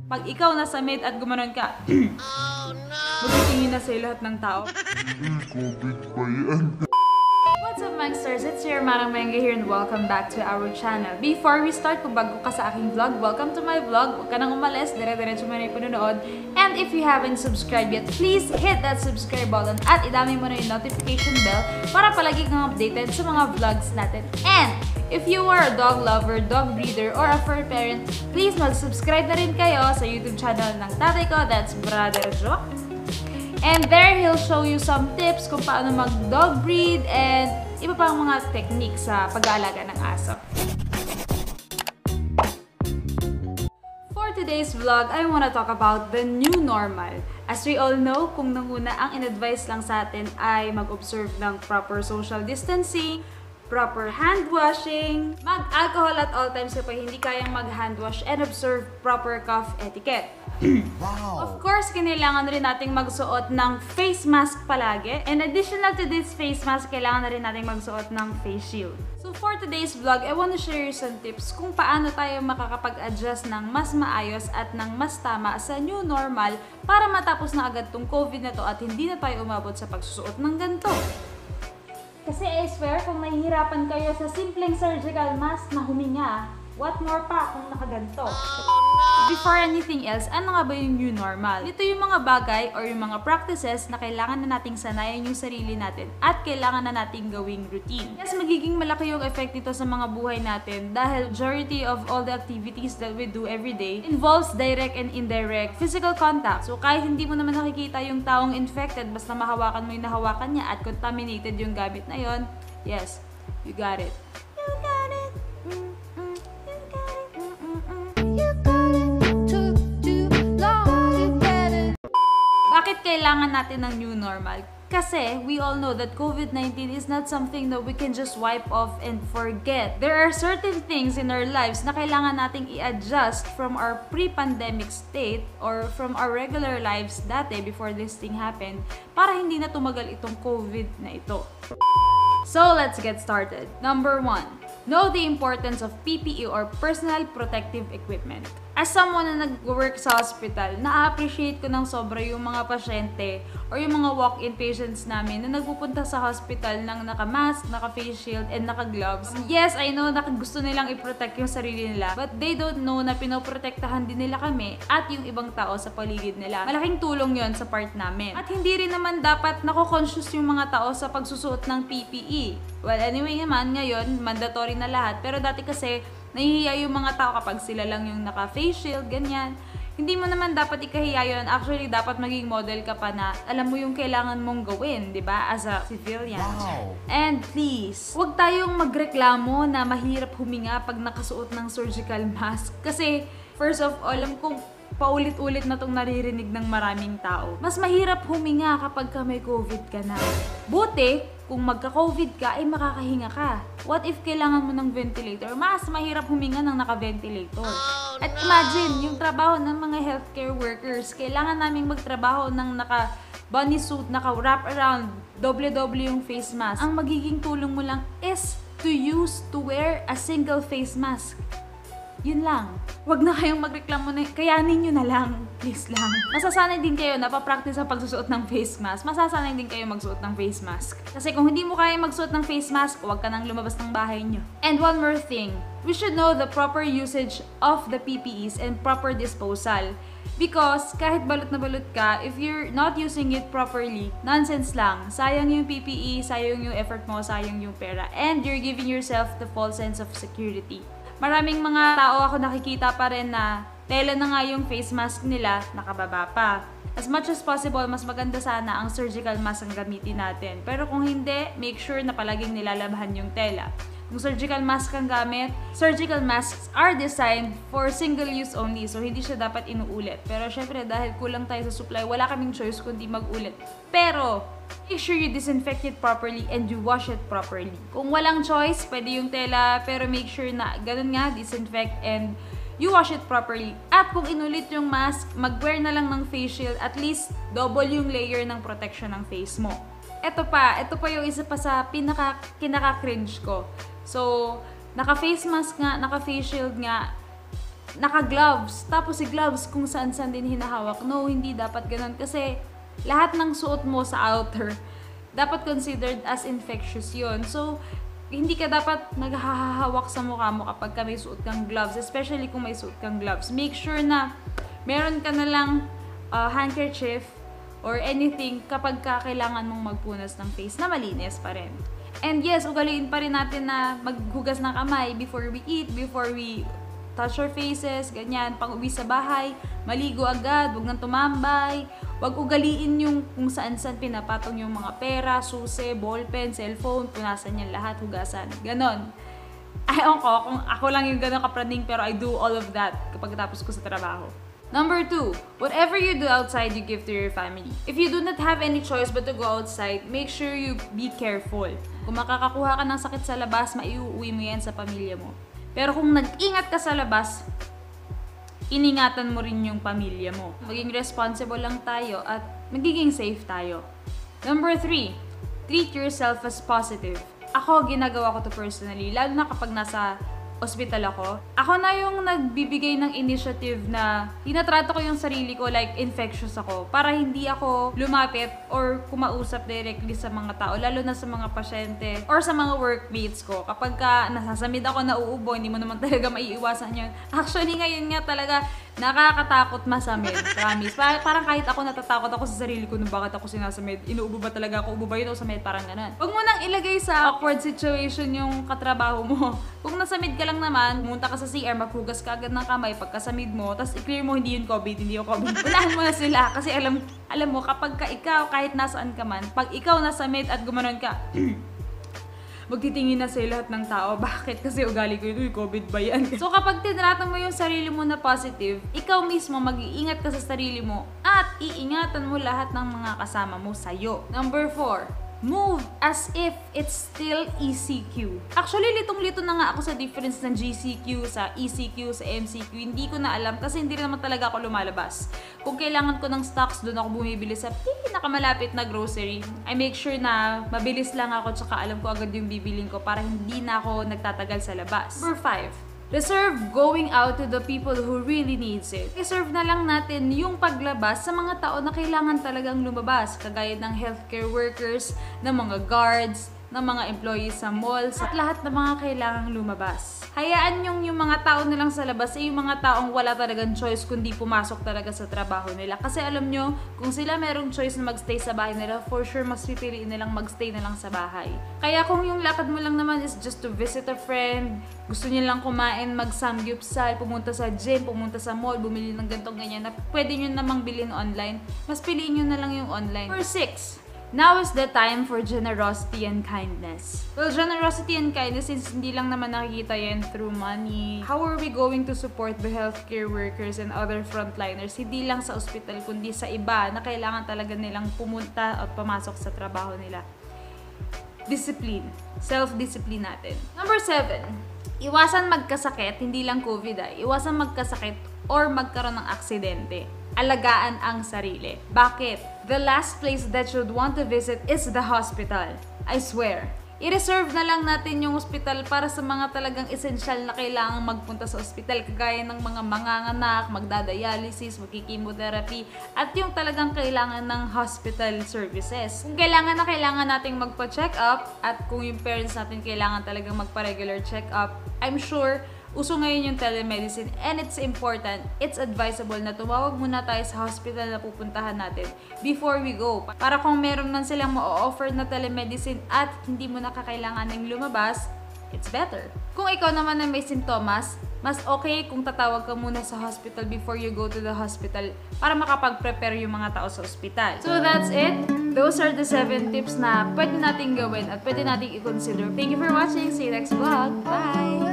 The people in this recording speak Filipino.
Pag ikaw nasa mid at gumanon ka, oh no! Magtitingin na sa'yo lahat ng tao. COVID ba yan? What's up, MENGSTERZ? It's your Manang Menga here and welcome back to our channel. Before we start, kung bago ka sa aking vlog, welcome to my vlog. Huwag ka nang umalis, dire-diretso mo na yung panunood. And if you haven't subscribed yet, please hit that subscribe button at idami mo na yung notification bell para palagi kang updated sa mga vlogs natin. And if you are a dog lover, dog breeder, or a fur parent, please mag-subscribe na rin kayo sa YouTube channel ng tatay ko, that's Brother Jo. And there, he'll show you some tips kung paano mag-dog breed and iba pang mga techniques sa pag-aalaga ng aso. For today's vlog, I want to talk about the new normal. As we all know, kung nanguna ang in-advise lang sa atin ay mag-observe ng proper social distancing, proper hand washing, mag-alcohol at all times kapag hindi kayang mag-hand wash, and observe proper cough etiquette. Wow. Of course, kailangan rin nating magsuot ng face mask palagi. And additional to this face mask, kailangan na rin nating magsuot ng face shield. So for today's vlog, I want to share you some tips kung paano tayo makakapag-adjust ng mas maayos at ng mas tama sa new normal para matapos na agad tong COVID na to at hindi na tayo umabot sa pagsusuot ng ganito. Kasi I swear, kung nahihirapan kayo sa simpleng surgical mask na huminga, what more pa kung nakaganto? Before anything else, ano nga ba yung new normal? Ito yung mga bagay or yung mga practices na kailangan na nating sanayan yung sarili natin at kailangan na nating gawing routine. Yes, magiging malaki yung effect nito sa mga buhay natin dahil majority of all the activities that we do every day involves direct and indirect physical contact. So kahit hindi mo naman nakikita yung taong infected, basta mahawakan mo yung nahawakan niya at contaminated yung gamit na yon, yes, you got it. You got it. Bakit kailangan natin ng new normal? Kasi we all know that COVID-19 is not something that we can just wipe off and forget. There are certain things in our lives na kailangan nating i-adjust from our pre-pandemic state or from our regular lives dati before this thing happened para hindi na tumagal itong COVID na ito. So let's get started. Number 1, know the importance of PPE or personal protective equipment. As someone na nag-work sa hospital, na-appreciate ko ng sobra yung mga pasyente or yung mga walk-in patients namin na nagpupunta sa hospital ng naka-mask, naka-face shield, and naka-gloves. Yes, I know na gusto nilang i-protect yung sarili nila, but they don't know na pinoprotektahan din nila kami at yung ibang tao sa paligid nila. Malaking tulong yon sa part namin. At hindi rin naman dapat nako-conscious yung mga tao sa pagsusuot ng PPE. Well, anyway naman, ngayon, mandatory na lahat. Pero dati kasi, nahihiya yung mga tao kapag sila lang yung naka-face shield, ganyan. Hindi mo naman dapat ikahiya yun. Actually, dapat maging model ka pa na alam mo yung kailangan mong gawin, di ba? As a civilian. Wow. And please, huwag tayong magreklamo na mahirap huminga pag nakasuot ng surgical mask. Kasi, first of all, alam kong paulit-ulit na itong naririnig ng maraming tao. Mas mahirap huminga kapag may COVID ka na. Buti, kung magka-COVID ka, ay makakahinga ka. What if kailangan mo ng ventilator? Mas mahirap huminga ng naka-ventilator. Oh, no. At imagine, yung trabaho ng mga healthcare workers, kailangan naming magtrabaho ng naka-bunny suit, naka-wrap around, doble-doble yung face mask. Ang magiging tulong mo lang is to wear a single face mask. Yun lang. Huwag na kayong magreklamo na, kayanin nyo na lang. Please lang. Masasanay din kayo na pa-practice sa pagsusuot ng face mask. Masasanay din kayo magsuot ng face mask. Kasi kung hindi mo kaya magsuot ng face mask, huwag ka nang lumabas ng bahay nyo. And one more thing, we should know the proper usage of the PPEs and proper disposal. Because kahit balot na balot ka, if you're not using it properly, nonsense lang. Sayang yung PPE, sayang yung effort mo, sayang yung pera. And you're giving yourself the false sense of security. Maraming mga tao ako nakikita pa rin na tela na nga yung face mask nila, nakababa pa. As much as possible, mas maganda sana ang surgical mask ang gamitin natin. Pero kung hindi, make sure na palaging nilalabhan yung tela. Kung surgical mask ang gamit, surgical masks are designed for single use only. So, hindi siya dapat inuulit. Pero syempre, dahil kulang tayo sa supply, wala kaming choice kundi mag-ulit. Pero, make sure you disinfect it properly and you wash it properly. Kung walang choice, pwede yung tela, pero make sure na ganun nga, disinfect and you wash it properly. At kung inulit yung mask, mag-wear na lang ng face shield, at least double yung layer ng protection ng face mo. Ito pa yung isa pa sa kinaka-cringe ko. So, naka-face mask nga, naka-face shield nga, naka-gloves. Tapos si gloves kung saan-saan din hinahawak. No, hindi dapat ganun. Kasi lahat ng suot mo sa outer, dapat considered as infectious yon. So, hindi ka dapat naghahawak sa mukha mo kapag ka may suot kang gloves. Especially kung may suot kang gloves. Make sure na meron ka na lang handkerchief or anything kapag kailangan mong magpunas ng face na malinis pa rin. And yes, ugaliin pa rin natin na maghugas ng kamay before we eat, before we touch our faces, ganyan. Pang uwi sa bahay, maligo agad, huwag nang tumambay. Huwag ugaliin yung kung saan-saan pinapatong yung mga pera, susi, ballpen, cellphone, punasan yan lahat, hugasan. Ganon. Ayaw ko kung ako lang yung ganon kapraning, pero I do all of that kapag tapos ko sa trabaho. Number 2, whatever you do outside, you give to your family. If you do not have any choice but to go outside, make sure you be careful. Kung makakakuha ka ng sakit sa labas, maiuwi mo yan sa pamilya mo. Pero kung nag-ingat ka sa labas, iningatan mo rin yung pamilya mo. Maging responsible lang tayo at magiging safe tayo. Number 3, treat yourself as positive. Ako, ginagawa ko to personally, lalo na kapag nasa ospital ako. Ako na yung nagbibigay ng initiative na tinatrato ko yung sarili ko like infectious ako para hindi ako lumapit or kumausap directly sa mga tao, lalo na sa mga pasyente or sa mga workmates ko. Kapag ka nasasamid ako na uubo, hindi mo naman talaga maiiwasan yun. Actually, ngayon nga talaga nakakatakot masamid. Promise. Parang kahit ako natatakot ako sa sarili ko nung bakit ako sinasamid. Inuubo ba talaga ako? Ubo ba yun o samid? Parang ganun. Huwag mo nang ilagay sa awkward situation yung katrabaho mo. Kung nasamid ka lang naman, pumunta ka sa CR, maghugas ka agad ng kamay pagkasamid mo, tapos i-clear mo hindi yun COVID, hindi yung COVID. Unahan mo na sila kasi alam mo, kapag ka ikaw, kahit nasaan ka man, pag ikaw nasamid at gumanon ka, magtitingin na sa lahat ng tao. Bakit? Kasi ugali ko yun, COVID ba yan? So kapag tinrato mo yung sarili mo na positive, ikaw mismo mag-iingat ka sa sarili mo at iingatan mo lahat ng mga kasama mo sa'yo. Number 4, move as if it's still ECQ. Actually, litong-lito na nga ako sa difference ng GCQ, sa ECQ, sa MCQ. Hindi ko na alam kasi hindi rin naman talaga ako lumalabas. Kung kailangan ko ng stocks, doon ako bumibili sa pinakamalapit na grocery. I make sure na mabilis lang ako tsaka alam ko agad yung bibiling ko para hindi na ako nagtatagal sa labas. Number 5, reserve going out to the people who really needs it. Reserve na lang natin yung paglabas sa mga tao na kailangan talagang lumabas, kagaya ng healthcare workers, ng mga guards, ng mga employees sa malls, at lahat ng mga kailangang lumabas. Hayaan yung mga tao na lang sa labas ay yung mga taong wala talagang choice kundi pumasok talaga sa trabaho nila. Kasi alam nyo, kung sila merong choice na magstay sa bahay nila, for sure mas pipiliin nilang magstay na lang sa bahay. Kaya kung yung lakad mo lang naman is just to visit a friend, gusto niyo lang kumain, mag-Samgyupsal, pumunta sa gym, pumunta sa mall, bumili ng gantong ganyan na pwede nyo namang bilhin online, mas piliin nyo na lang yung online. Number 6, now is the time for generosity and kindness. Well, generosity and kindness, since hindi lang naman nakikita yan through money, how are we going to support the healthcare workers and other frontliners? Hindi lang sa ospital, kundi sa iba na kailangan talaga nilang pumunta at pumasok sa trabaho nila. Discipline. Self-discipline natin. Number 7, iwasan magkasakit, hindi lang COVID iwasan magkasakit or magkaroon ng aksidente. Alagaan ang sarili. Bakit? The last place that you'd want to visit is the hospital. I swear. I-reserve na lang natin yung hospital para sa mga talagang essential na kailangang magpunta sa hospital, kagaya ng mga manganganak, magdadialysis, magkikimotherapy, at yung talagang kailangan ng hospital services. Kung kailangan nating magpa-check up, at kung yung parents natin kailangan talagang magpa-regular check up, I'm sure uso ngayon yung telemedicine, and it's important, it's advisable na tumawag muna tayo sa hospital na pupuntahan natin before we go. Para kung meron man silang ma-offer na telemedicine at hindi mo nakakailangan ng lumabas, it's better. Kung ikaw naman na may simptomas, mas okay kung tatawag ka muna sa hospital before you go to the hospital para makapag-prepare yung mga tao sa ospital. So that's it. Those are the 7 tips na pwede nating gawin at pwede nating i-consider. Thank you for watching. See you next vlog. Bye!